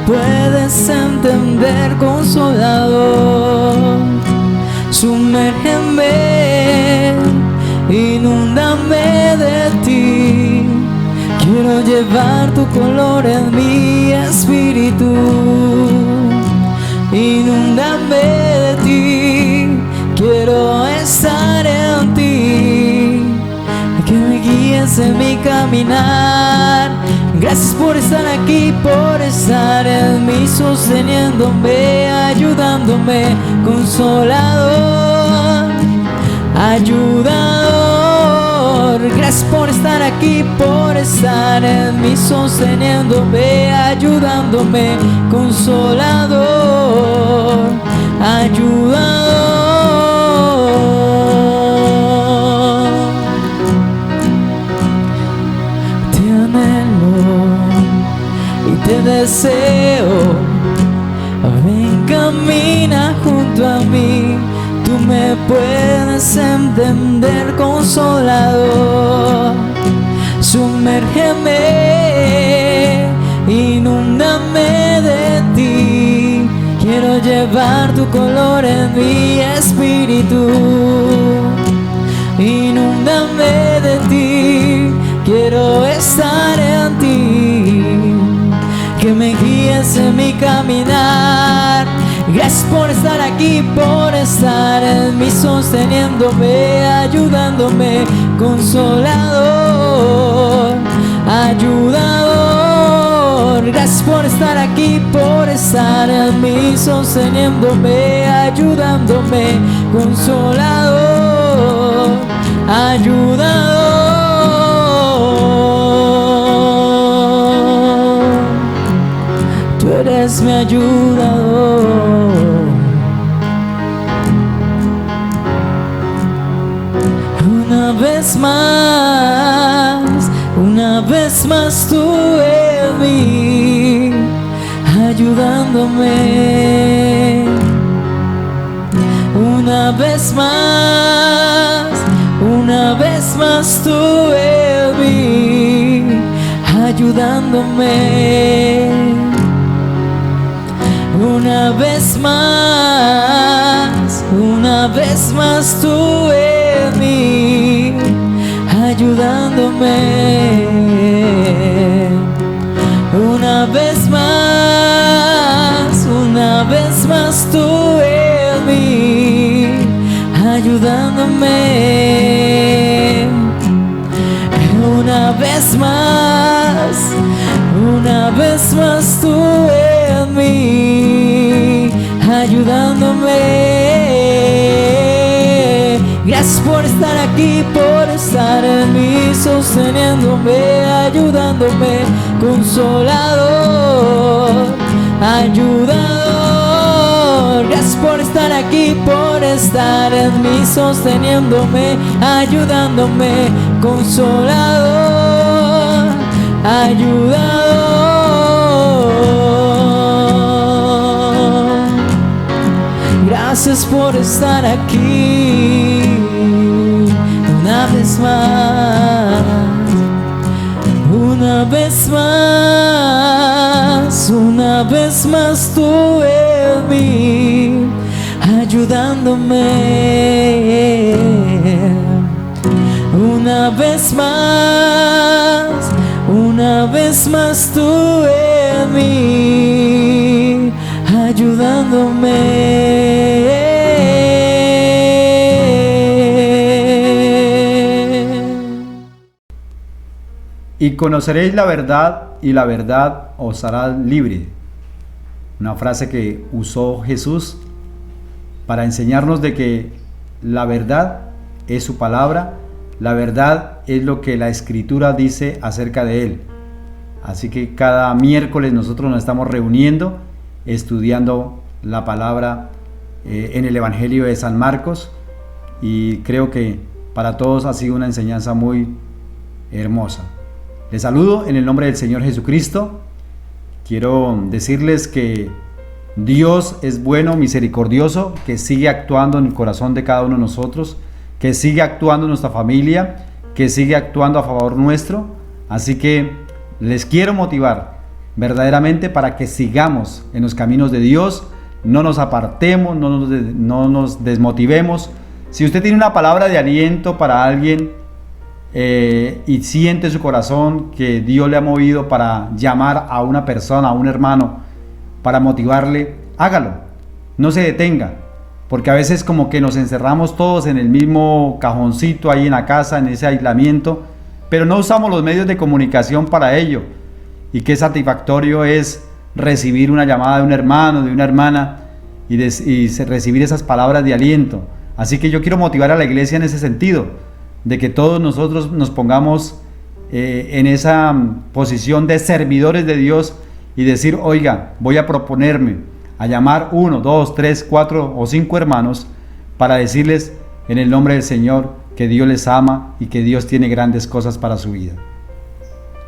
puedes entender, Consolador. Sumérgeme, inúndame de ti. Quiero llevar tu color en mi espíritu. Inúndame de ti, quiero estar en ti. Que me guíes en mi caminar. Gracias por estar aquí, por estar en mí, sosteniéndome, ayudándome, Consolador, ayudador. Gracias por estar aquí, por estar en mí, sosteniéndome, ayudándome, Consolador, ayudador. Te anhelo y te deseo. Ven, camina junto a mí. Tú me puedes entender, Consolador. Sumérgeme, inúndame de ti. Quiero llevar tu color en mi espíritu. Inúndame de ti, quiero estar en ti. Que me guíes en mi caminar. Gracias por estar aquí, por estar en mí, sosteniéndome, ayudándome, Consolador, ayudador. Gracias por estar aquí, por estar en mí, sosteniéndome, ayudándome, Consolador, ayudador. Tú eres mi ayudador. Una vez más tú en mí, ayudándome. Una vez más tú en mí, ayudándome. Una vez más tú en mí, ayudándome. Una vez más tú en mí, ayudándome. Una vez más tú en mí, ayudándome. Gracias por estar aquí, por estar en mí, sosteniéndome, ayudándome, Consolador, ayudador. Gracias por estar aquí, por estar en mí, sosteniéndome, ayudándome, Consolador, ayudador. Gracias por estar aquí. Una vez más tú en mí, ayudándome. Una vez más tú en mí, ayudándome. Y conoceréis la verdad, y la verdad os hará libre. Una frase que usó Jesús para enseñarnos de que la verdad es su palabra, la verdad es lo que la Escritura dice acerca de Él. Así que cada miércoles nosotros nos estamos reuniendo, estudiando la palabra en el Evangelio de San Marcos, y creo que para todos ha sido una enseñanza muy hermosa. Les saludo en el nombre del Señor Jesucristo. Quiero decirles que Dios es bueno, misericordioso, que sigue actuando en el corazón de cada uno de nosotros, que sigue actuando en nuestra familia, que sigue actuando a favor nuestro. Así que les quiero motivar verdaderamente para que sigamos en los caminos de Dios, no nos apartemos, no nos desmotivemos. Si usted tiene una palabra de aliento para alguien y siente en su corazón que Dios le ha movido para llamar a una persona, a un hermano, para motivarle, hágalo, no se detenga, porque a veces como que nos encerramos todos en el mismo cajoncito ahí en la casa, en ese aislamiento, pero no usamos los medios de comunicación para ello. Y qué satisfactorio es recibir una llamada de un hermano, de una hermana, y recibir esas palabras de aliento. Así que yo quiero motivar a la iglesia en ese sentido, de que todos nosotros nos pongamos en esa posición de servidores de Dios y decir, oiga, voy a proponerme a llamar 1, 2, 3, 4 o 5 hermanos para decirles en el nombre del Señor que Dios les ama y que Dios tiene grandes cosas para su vida.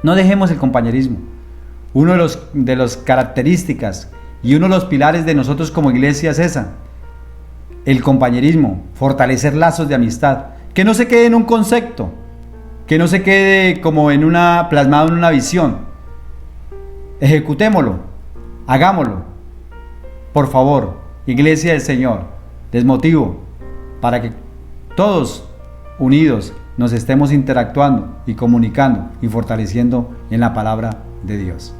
No dejemos el compañerismo. Uno de las características y uno de los pilares de nosotros como iglesia es esa, el compañerismo, fortalecer lazos de amistad, que no se quede en un concepto, que no se quede como plasmado en una visión. Ejecutémoslo, hagámoslo. Por favor, iglesia del Señor, les motivo para que todos unidos nos estemos interactuando y comunicando y fortaleciendo en la palabra de Dios.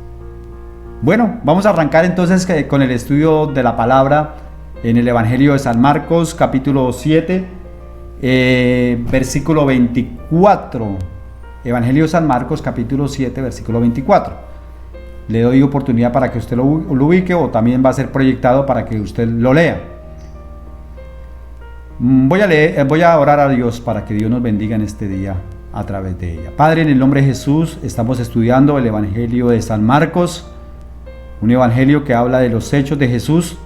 Bueno, vamos a arrancar entonces con el estudio de la palabra en el Evangelio de San Marcos, capítulo 7, versículo 24. Evangelio de San Marcos, capítulo 7, versículo 24. Le doy oportunidad para que usted lo ubique, o también va a ser proyectado para que usted lo lea. Voy a orar a Dios para que Dios nos bendiga en este día a través de ella. Padre, en el nombre de Jesús, estamos estudiando el Evangelio de San Marcos, un evangelio que habla de los hechos de Jesús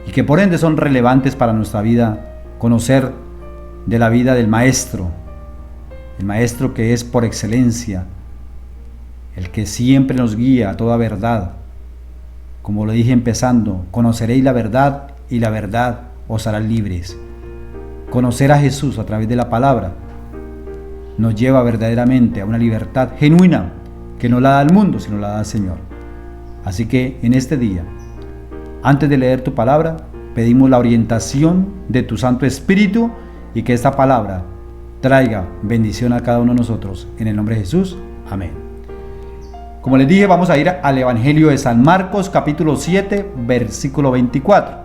y que por ende son relevantes para nuestra vida, conocer de la vida del Maestro, el Maestro que es por excelencia, el que siempre nos guía a toda verdad. Como lo dije empezando, conoceréis la verdad y la verdad os hará libres. Conocer a Jesús a través de la palabra nos lleva verdaderamente a una libertad genuina que no la da el mundo, sino la da el Señor. Así que en este día, antes de leer tu palabra, pedimos la orientación de tu Santo Espíritu y que esta palabra traiga bendición a cada uno de nosotros. En el nombre de Jesús, amén. Como les dije, vamos a ir al Evangelio de San Marcos, capítulo 7, versículo 24.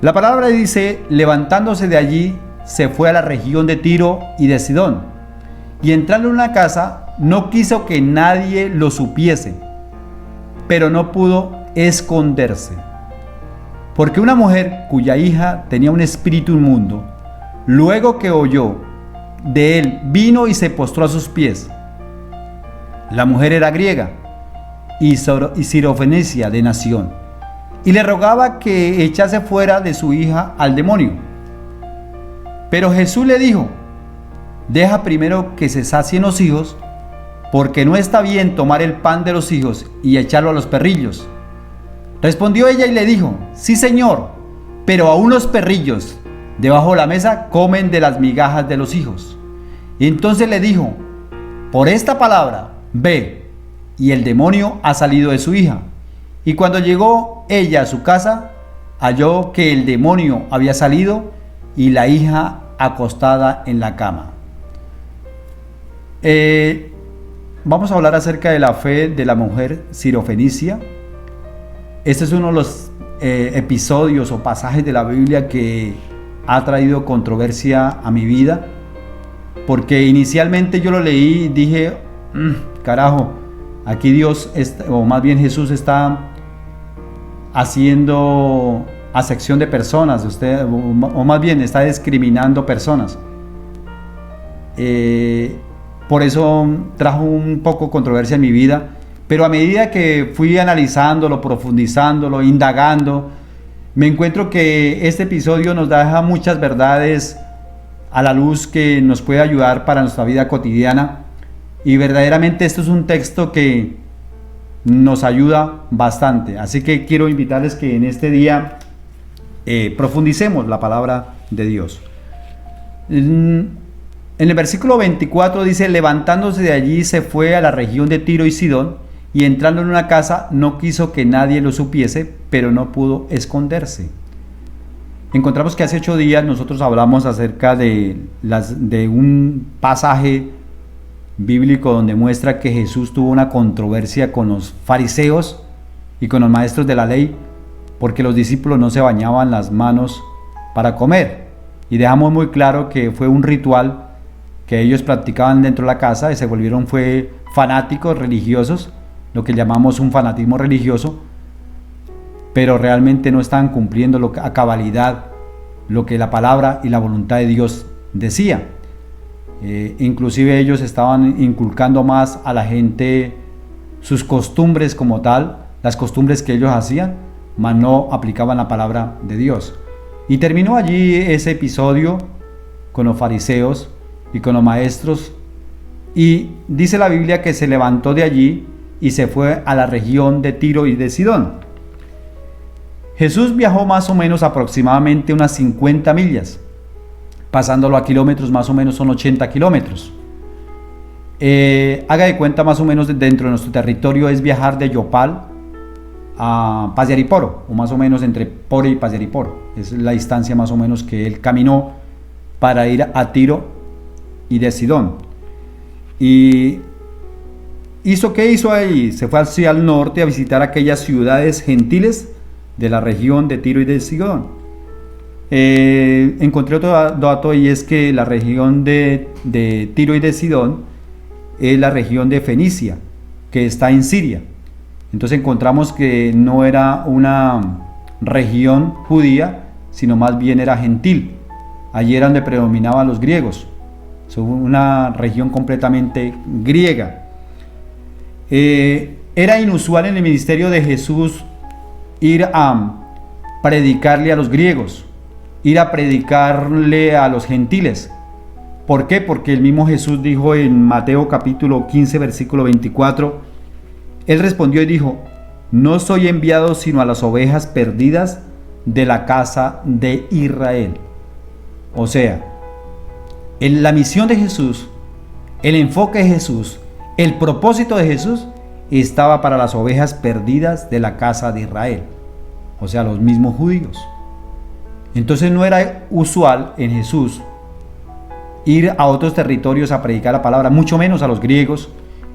La palabra dice, levantándose de allí, se fue a la región de Tiro y de Sidón, y entrando en una casa, no quiso que nadie lo supiese, pero no pudo esconderse, porque una mujer cuya hija tenía un espíritu inmundo, luego que oyó de él, vino y se postró a sus pies. La mujer era griega y sirofenicia de nación, y le rogaba que echase fuera de su hija al demonio. Pero Jesús le dijo, deja primero que se sacien los hijos, porque no está bien tomar el pan de los hijos y echarlo a los perrillos. Respondió ella y le dijo, sí, Señor, pero aún los perrillos debajo de la mesa comen de las migajas de los hijos. Y entonces le dijo, por esta palabra, ve, y el demonio ha salido de su hija. Y cuando llegó ella a su casa, halló que el demonio había salido y la hija acostada en la cama. Vamos a hablar acerca de la fe de la mujer sirofenicia. Este es uno de los episodios o pasajes de la Biblia que ha traído controversia a mi vida, porque inicialmente yo lo leí y dije, carajo, aquí Dios, o más bien Jesús está haciendo acepción de personas, o más bien está discriminando personas. Por eso trajo un poco controversia en mi vida, pero a medida que fui analizándolo, profundizándolo, indagando, me encuentro que este episodio nos deja muchas verdades a la luz que nos puede ayudar para nuestra vida cotidiana, y verdaderamente esto es un texto que nos ayuda bastante. Así que quiero invitarles que en este día profundicemos la palabra de Dios. En el versículo 24 dice, levantándose de allí se fue a la región de Tiro y Sidón, y entrando en una casa no quiso que nadie lo supiese, pero no pudo esconderse. Encontramos que hace 8 días nosotros hablamos acerca de un pasaje bíblico donde muestra que Jesús tuvo una controversia con los fariseos y con los maestros de la ley, porque los discípulos no se bañaban las manos para comer. Y dejamos muy claro que fue un ritual que ellos practicaban dentro de la casa y se volvieron fanáticos religiosos, lo que llamamos un fanatismo religioso, pero realmente no estaban cumpliendo a cabalidad lo que la palabra y la voluntad de Dios decía. Inclusive ellos estaban inculcando más a la gente sus costumbres como tal, las costumbres que ellos hacían, mas no aplicaban la palabra de Dios. Y terminó allí ese episodio con los fariseos y con los maestros, y dice la Biblia que se levantó de allí y se fue a la región de Tiro y de Sidón. Jesús viajó más o menos aproximadamente unas 50 millas, pasándolo a kilómetros más o menos son 80 kilómetros. Haga de cuenta más o menos dentro de nuestro territorio es viajar de Yopal a Pasyariporo, o más o menos entre Pore y Pasyariporo. Esa es la distancia más o menos que él caminó para ir a Tiro y de Sidón. ¿Y qué hizo ahí? Se fue hacia el norte a visitar aquellas ciudades gentiles de la región de Tiro y de Sidón. Encontré otro dato, y es que la región de Tiro y de Sidón es la región de Fenicia, que está en Siria. Entonces encontramos que no era una región judía, sino más bien era gentil. Allí era donde predominaban los griegos. Es una región completamente griega. Era inusual en el ministerio de Jesús ir a predicarle a los griegos, ir a predicarle a los gentiles. ¿Por qué? Porque el mismo Jesús dijo en Mateo capítulo 15 versículo 24, Él respondió y dijo: no soy enviado sino a las ovejas perdidas de la casa de Israel. O sea, en la misión de Jesús, el enfoque de Jesús, el propósito de Jesús estaba para las ovejas perdidas de la casa de Israel, o sea, los mismos judíos. Entonces no era usual en Jesús ir a otros territorios a predicar la palabra, mucho menos a los griegos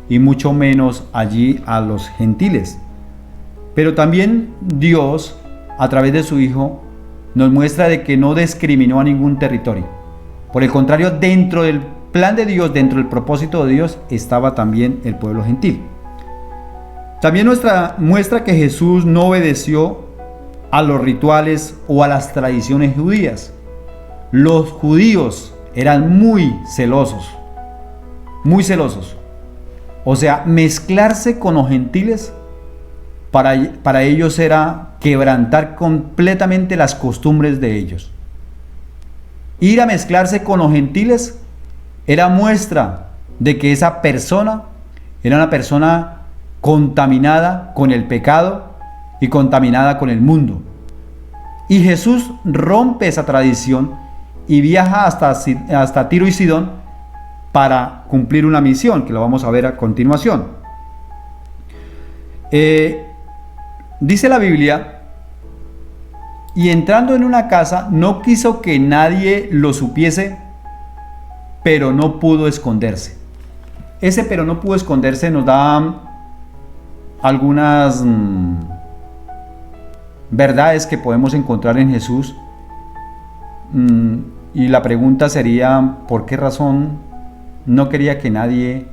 y mucho menos allí a los gentiles. Pero también Dios, a través de su Hijo, nos muestra de que no discriminó a ningún territorio. Por el contrario, dentro del plan de Dios, dentro del propósito de Dios, estaba también el pueblo gentil. También muestra que Jesús no obedeció a los rituales o a las tradiciones judías. Los judíos eran muy celosos. O sea, mezclarse con los gentiles para ellos era quebrantar completamente las costumbres de ellos. Ir a mezclarse con los gentiles era muestra de que esa persona era una persona contaminada con el pecado y contaminada con el mundo. Y Jesús rompe esa tradición y viaja hasta Tiro y Sidón para cumplir una misión, que lo vamos a ver a continuación. Dice la Biblia, y entrando en una casa no quiso que nadie lo supiese, pero no pudo esconderse. Ese pero no pudo esconderse nos da algunas verdades que podemos encontrar en Jesús. Y la pregunta sería, ¿por qué razón no quería que nadie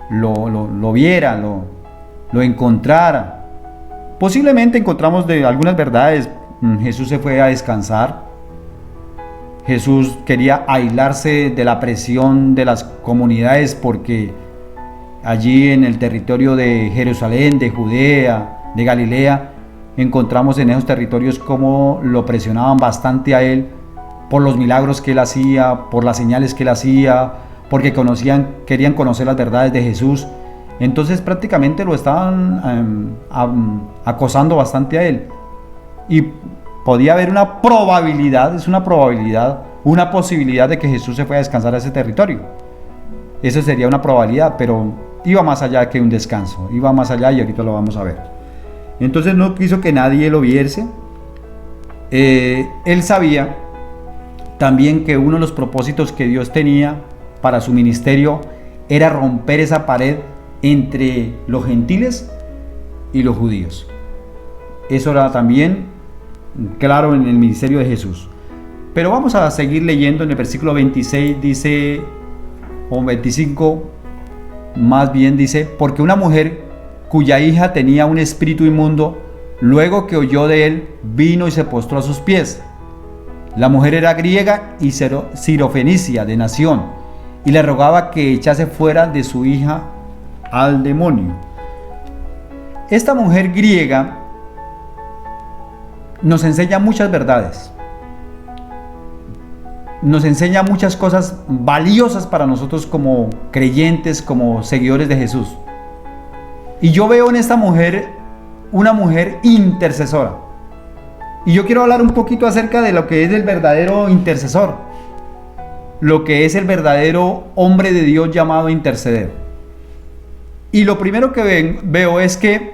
lo viera, lo encontrara? Posiblemente encontramos de algunas verdades. Jesús se fue a descansar. Jesús quería aislarse de la presión de las comunidades, porque allí en el territorio de Jerusalén, de Judea, de Galilea, encontramos en esos territorios cómo lo presionaban bastante a él por los milagros que él hacía, por las señales que él hacía, porque querían conocer las verdades de Jesús. Entonces prácticamente lo estaban acosando bastante a él. Y podía haber una probabilidad de que Jesús se fuera a descansar a ese territorio. Eso sería una probabilidad, pero iba más allá que un descanso, iba más allá y ahorita lo vamos a ver. Entonces no quiso que nadie lo viese. Él sabía también que uno de los propósitos que Dios tenía para su ministerio era romper esa pared entre los gentiles y los judíos. Eso era también claro en el ministerio de Jesús. Pero vamos a seguir leyendo. En el versículo 26 dice, o 25 más bien dice, porque una mujer cuya hija tenía un espíritu inmundo, luego que oyó de él, vino y se postró a sus pies. La mujer era griega y sirofenicia de nación, y le rogaba que echase fuera de su hija al demonio. Esta mujer griega nos enseña muchas verdades, nos enseña muchas cosas valiosas para nosotros como creyentes, como seguidores de Jesús. Y yo veo en esta mujer una mujer intercesora. Y yo quiero hablar un poquito acerca de lo que es el verdadero intercesor, lo que es el verdadero hombre de Dios llamado a interceder. Y lo primero que veo es que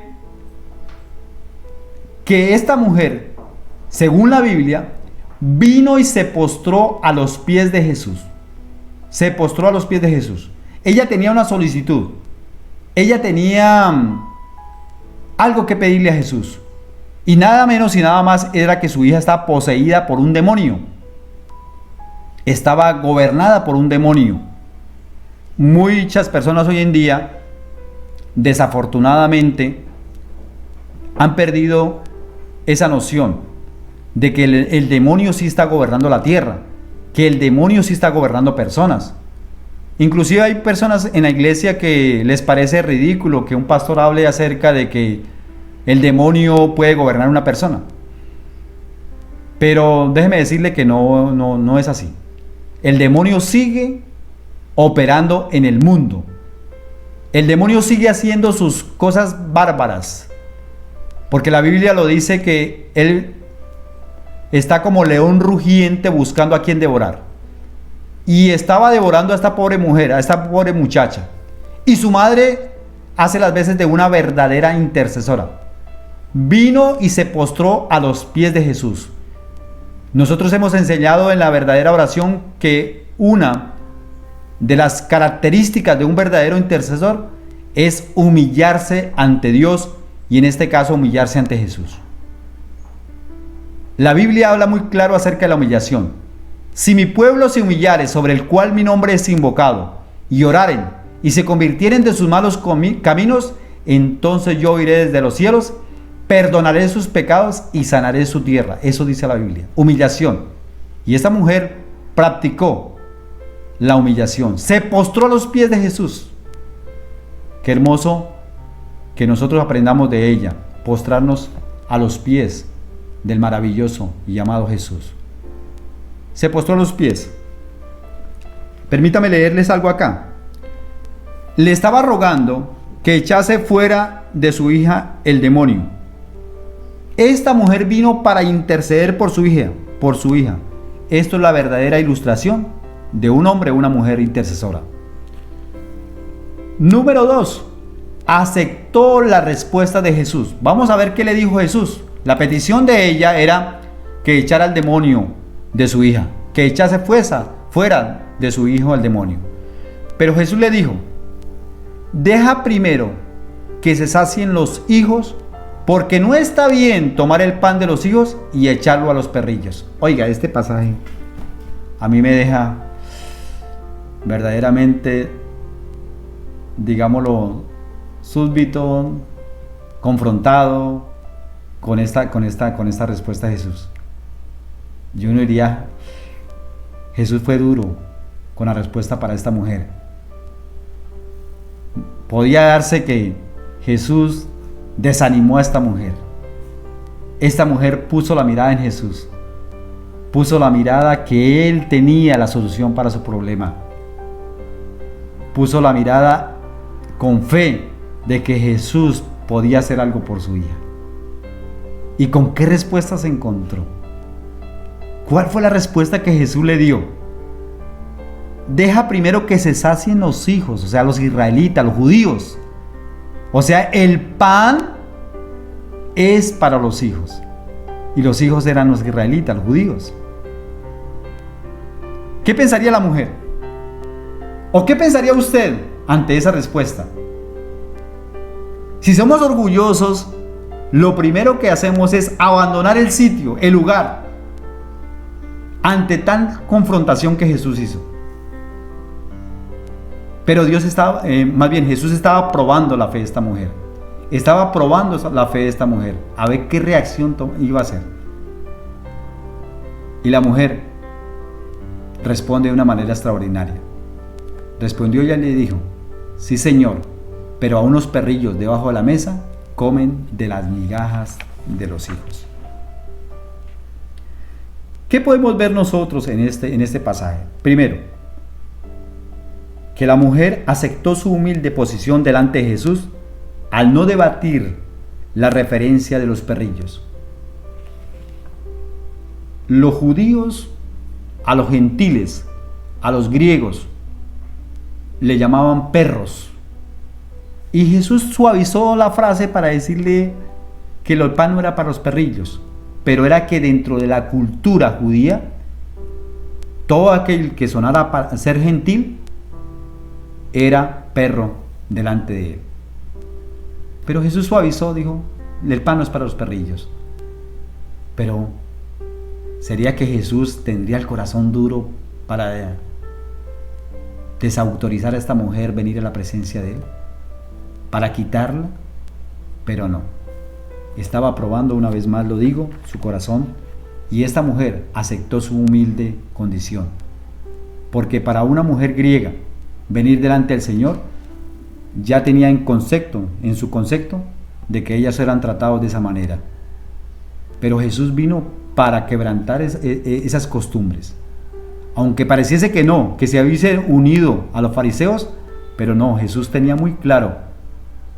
esta mujer, según la Biblia, vino y se postró a los pies de Jesús. Se postró a los pies de Jesús. Ella tenía una solicitud. Ella tenía algo que pedirle a Jesús. Y nada menos y nada más era que su hija estaba poseída por un demonio. Estaba gobernada por un demonio. Muchas personas hoy en día, desafortunadamente, han perdido esa noción de que el demonio sí está gobernando la tierra, que el demonio sí está gobernando personas. Inclusive hay personas en la iglesia que les parece ridículo que un pastor hable acerca de que el demonio puede gobernar una persona. Pero déjeme decirle que no es así. El demonio sigue operando en el mundo. El demonio sigue haciendo sus cosas bárbaras. Porque la Biblia lo dice que él está como león rugiente buscando a quien devorar. Y estaba devorando a esta pobre mujer, a esta pobre muchacha. Y su madre hace las veces de una verdadera intercesora. Vino y se postró a los pies de Jesús. Nosotros hemos enseñado en la verdadera oración que una de las características de un verdadero intercesor es humillarse ante Dios y en este caso humillarse ante Jesús. La Biblia habla muy claro acerca de la humillación. Si mi pueblo se humillare, sobre el cual mi nombre es invocado, y oraren, y se convirtieren de sus malos caminos, entonces yo oiré desde los cielos, perdonaré sus pecados y sanaré su tierra. Eso dice la Biblia. Humillación. Y esta mujer practicó la humillación. Se postró a los pies de Jesús. Qué hermoso que nosotros aprendamos de ella. Postrarnos a los pies del maravilloso y llamado Jesús. Se postró a los pies. Permítame leerles algo acá. Le estaba rogando que echase fuera de su hija el demonio. Esta mujer vino para interceder por su hija. Esto es la verdadera ilustración de un hombre o una mujer intercesora. Número 2. Aceptó la respuesta de Jesús. Vamos a ver qué le dijo Jesús. La petición de ella era que echara al demonio de su hija, que echase fuera de su hijo al demonio. Pero Jesús le dijo: deja primero que se sacien los hijos, porque no está bien tomar el pan de los hijos y echarlo a los perrillos. Oiga, este pasaje a mí me deja verdaderamente, digámoslo, súbito, confrontado con esta respuesta de Jesús. Yo no diría, Jesús fue duro con la respuesta para esta mujer. Podía darse que Jesús desanimó a esta mujer. Esta mujer puso la mirada en Jesús. Puso la mirada que Él tenía la solución para su problema. Puso la mirada con fe de que Jesús podía hacer algo por su hija. ¿Y con qué respuesta se encontró? ¿Cuál fue la respuesta que Jesús le dio? deja primero que se sacien los hijos, o sea, los israelitas, los judíos. O sea, el pan es para los hijos. Y los hijos eran los israelitas, los judíos. ¿Qué pensaría la mujer? ¿O qué pensaría usted ante esa respuesta? Si somos orgullosos, lo primero que hacemos es abandonar el sitio, el lugar, ante tan confrontación que Jesús hizo. Pero Jesús estaba probando la fe de esta mujer. Estaba probando la fe de esta mujer, a ver qué reacción iba a hacer. Y la mujer responde de una manera extraordinaria. Respondió ella y le dijo: sí, Señor, pero a unos perrillos debajo de la mesa comen de las migajas de los hijos. ¿Qué podemos ver nosotros en este pasaje? Primero, que la mujer aceptó su humilde posición delante de Jesús al no debatir la referencia de los perrillos. Los judíos a los gentiles, a los griegos, le llamaban perros. Y Jesús suavizó la frase para decirle que el pan no era para los perrillos, pero era que dentro de la cultura judía, todo aquel que sonara para ser gentil era perro delante de él. Pero Jesús suavizó, dijo: el pan no es para los perrillos. Pero ¿sería que Jesús tendría el corazón duro para desautorizar a esta mujer venir a la presencia de él? ¿Para quitarla? Pero no. Estaba probando, una vez más lo digo, su corazón, y esta mujer aceptó su humilde condición. Porque para una mujer griega venir delante del Señor ya tenía en su concepto de que ellas eran tratadas de esa manera. Pero Jesús vino para quebrantar esas costumbres. Aunque pareciese que no, que se hubiese unido a los fariseos, pero no, Jesús tenía muy claro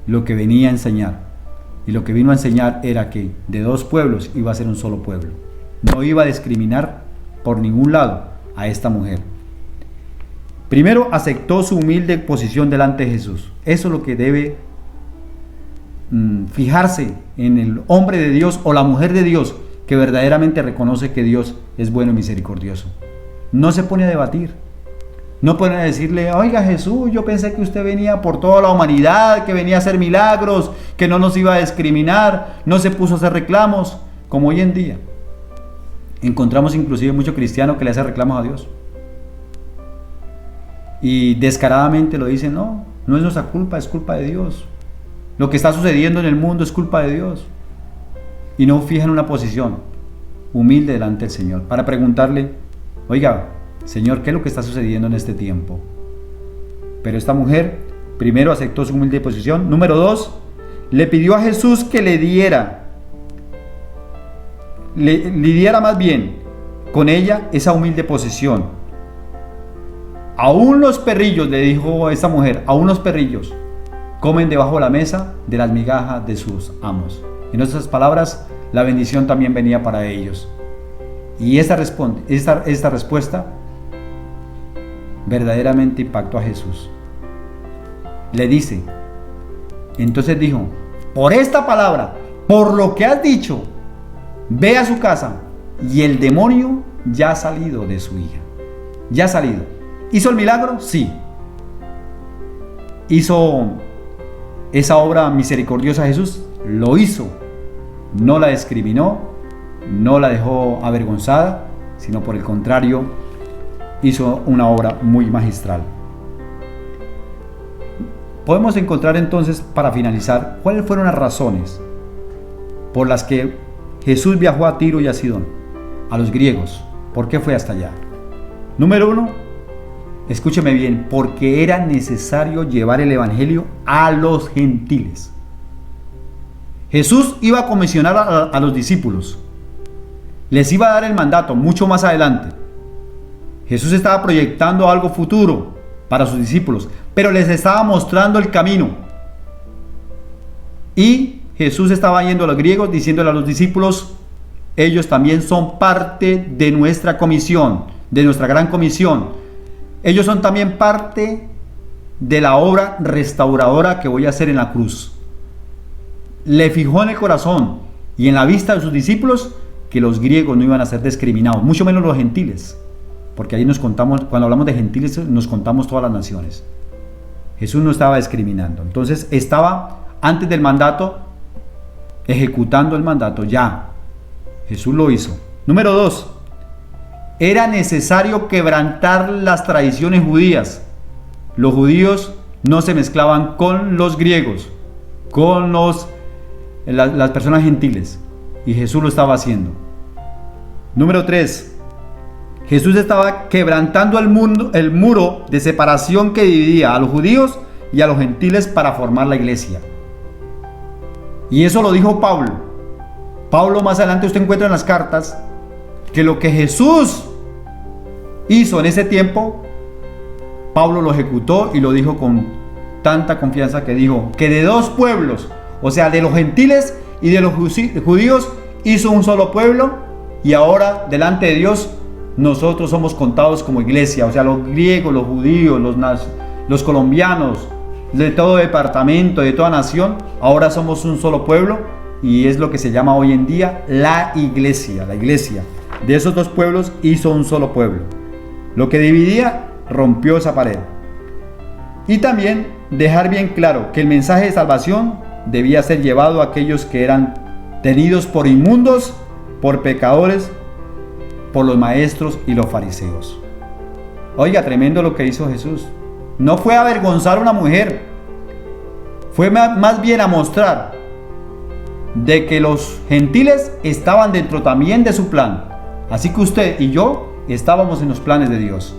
lo que venía a enseñar. Y lo que vino a enseñar era que de dos pueblos iba a ser un solo pueblo. No iba a discriminar por ningún lado a esta mujer. Primero, aceptó su humilde posición delante de Jesús. Eso es lo que debe fijarse en el hombre de Dios o la mujer de Dios, que verdaderamente reconoce que Dios es bueno y misericordioso. No se pone a debatir. No pone a decirle: oiga, Jesús, yo pensé que usted venía por toda la humanidad, que venía a hacer milagros, que no nos iba a discriminar. No se puso a hacer reclamos, como hoy en día encontramos inclusive mucho cristiano que le hace reclamos a Dios. Y descaradamente lo dicen: no es nuestra culpa, es culpa de Dios. Lo que está sucediendo en el mundo es culpa de Dios. Y no fijan una posición humilde delante del Señor para preguntarle: oiga, Señor, ¿qué es lo que está sucediendo en este tiempo? Pero esta mujer primero aceptó su humilde posición. Número 2, le pidió a Jesús que le diera más bien con ella esa humilde posición. Aún los perrillos, le dijo esta mujer, aún los perrillos comen debajo de la mesa de las migajas de sus amos. En otras palabras, la bendición también venía para ellos. Y esta respuesta verdaderamente impactó a Jesús. Le dice, entonces dijo: por esta palabra, por lo que has dicho, ve a su casa, y el demonio ya ha salido de su hija. Ya ha salido. ¿Hizo el milagro? Sí. ¿Hizo esa obra misericordiosa Jesús? Lo hizo. No la discriminó, no la dejó avergonzada, sino por el contrario, hizo una obra muy magistral. Podemos encontrar entonces, para finalizar, cuáles fueron las razones por las que Jesús viajó a Tiro y a Sidón, a los griegos. ¿Por qué fue hasta allá? Número 1, escúcheme bien, porque era necesario llevar el evangelio a los gentiles. Jesús iba a comisionar a los discípulos. Les iba a dar el mandato mucho más adelante. Jesús estaba proyectando algo futuro para sus discípulos, pero les estaba mostrando el camino. Y Jesús estaba yendo a los griegos, diciéndole a los discípulos: ellos también son parte de nuestra comisión, de nuestra gran comisión. Ellos son también parte de la obra restauradora que voy a hacer en la cruz. Le fijó en el corazón y en la vista de sus discípulos que los griegos no iban a ser discriminados, mucho menos los gentiles, porque ahí nos contamos, cuando hablamos de gentiles, nos contamos todas las naciones. Jesús no estaba discriminando, entonces estaba antes del mandato, ejecutando el mandato ya. Jesús lo hizo. Número 2, era necesario quebrantar las tradiciones judías. Los judíos no se mezclaban con los griegos, con las personas gentiles, y Jesús lo estaba haciendo. Número 3, Jesús estaba quebrantando el muro de separación que dividía a los judíos y a los gentiles para formar la iglesia. Y eso lo dijo Pablo. Pablo, más adelante usted encuentra en las cartas que lo que Jesús hizo en ese tiempo, Pablo lo ejecutó y lo dijo con tanta confianza que dijo que de dos pueblos, o sea, de los gentiles y de los judíos, hizo un solo pueblo, y ahora delante de Dios nosotros somos contados como iglesia, o sea, los griegos, los judíos, los colombianos, de todo departamento, de toda nación, ahora somos un solo pueblo, y es lo que se llama hoy en día la iglesia. La iglesia de esos dos pueblos hizo un solo pueblo. Lo que dividía rompió esa pared. Y también dejar bien claro que el mensaje de salvación debía ser llevado a aquellos que eran tenidos por inmundos, por pecadores, por los maestros y los fariseos. Oiga, tremendo lo que hizo Jesús. No fue a avergonzar a una mujer, fue más bien a mostrar de que los gentiles estaban dentro también de su plan. Así que usted y yo estábamos en los planes de Dios.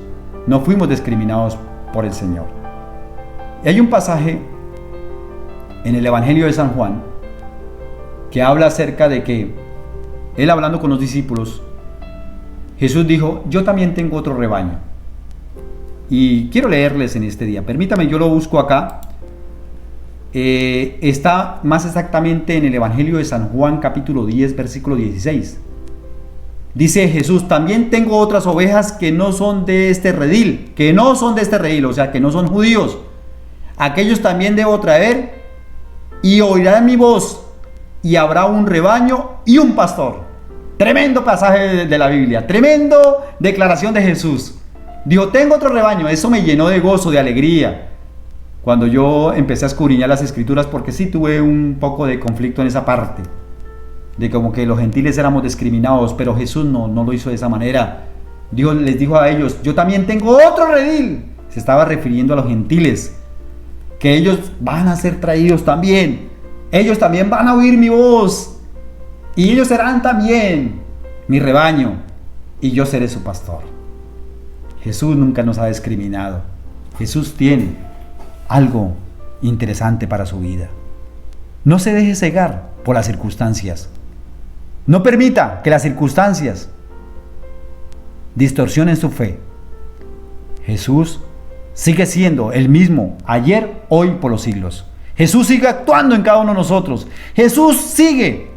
No fuimos discriminados por el Señor. Y hay un pasaje en el Evangelio de San Juan que habla acerca de que él, hablando con los discípulos, Jesús dijo: yo también tengo otro rebaño. Y quiero leerles en este día. Permítame, yo lo busco acá. Está más exactamente en el Evangelio de San Juan, capítulo 10, versículo 16. Dice Jesús: también tengo otras ovejas que no son de este redil, o sea, que no son judíos. Aquellos también debo traer, y oirán mi voz, y habrá un rebaño y un pastor. Tremendo pasaje de la Biblia, tremendo declaración de Jesús. Dijo: tengo otro rebaño. Eso me llenó de gozo, de alegría, cuando yo empecé a escudriñar las escrituras, porque sí tuve un poco de conflicto en esa parte, de como que los gentiles éramos discriminados, pero Jesús no lo hizo de esa manera. Dios les dijo a ellos: yo también tengo otro redil. Se estaba refiriendo a los gentiles, que ellos van a ser traídos también, ellos también van a oír mi voz, y ellos serán también mi rebaño, y yo seré su pastor. Jesús nunca nos ha discriminado. Jesús tiene algo interesante para su vida. No se deje cegar por las circunstancias. No permita que las circunstancias distorsionen su fe. Jesús sigue siendo el mismo ayer, hoy, por los siglos. Jesús sigue actuando en cada uno de nosotros. Jesús sigue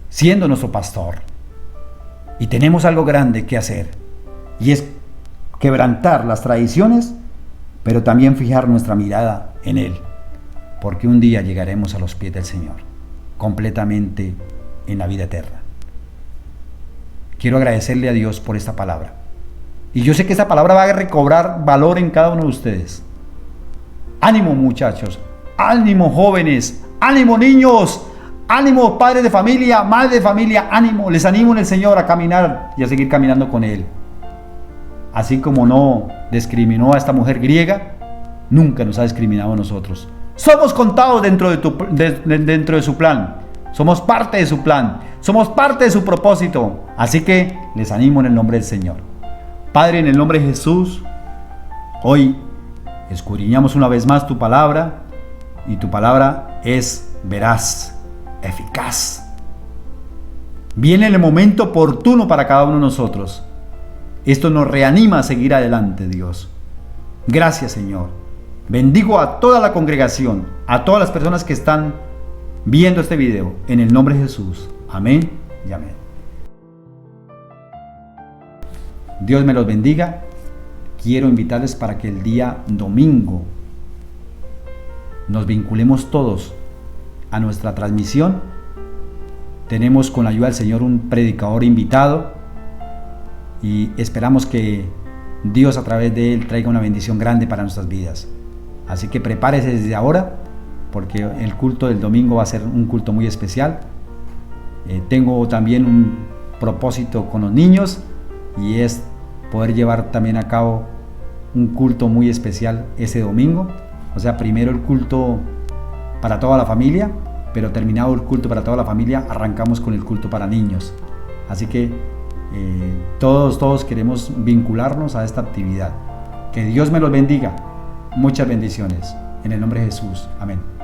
siendo nuestro pastor. Y tenemos algo grande que hacer, y es quebrantar las tradiciones, pero también fijar nuestra mirada en Él, porque un día llegaremos a los pies del Señor, completamente en la vida eterna. Quiero agradecerle a Dios por esta palabra, y yo sé que esta palabra va a recobrar valor en cada uno de ustedes. Ánimo, muchachos, ánimo, jóvenes, ánimo, niños, ánimo, padres de familia, madres de familia, ánimo. Les animo en el Señor a caminar y a seguir caminando con Él. Así como no discriminó a esta mujer griega, nunca nos ha discriminado a nosotros. Somos contados dentro de su plan. Somos parte de su plan. Somos parte de su propósito. Así que les animo en el nombre del Señor. Padre, en el nombre de Jesús, hoy escudriñamos una vez más tu palabra, y tu palabra es veraz, eficaz. Viene el momento oportuno para cada uno de nosotros. Esto nos reanima a seguir adelante, Dios. Gracias, Señor. Bendigo a toda la congregación, a todas las personas que están viendo este video, en el nombre de Jesús. Amén y amén. Dios me los bendiga quiero invitarles para que el día domingo nos vinculemos todos a nuestra transmisión. Tenemos con la ayuda del Señor un predicador invitado y esperamos que Dios a través de él traiga una bendición grande para nuestras vidas. Así que prepárese desde ahora, porque el culto del domingo va a ser un culto muy especial. Tengo también un propósito con los niños y es poder llevar también a cabo un culto muy especial ese domingo. O sea, primero el culto para toda la familia, pero terminado el culto para toda la familia, arrancamos con el culto para niños. Así que todos queremos vincularnos a esta actividad. Que Dios me los bendiga. Muchas bendiciones. En el nombre de Jesús. Amén.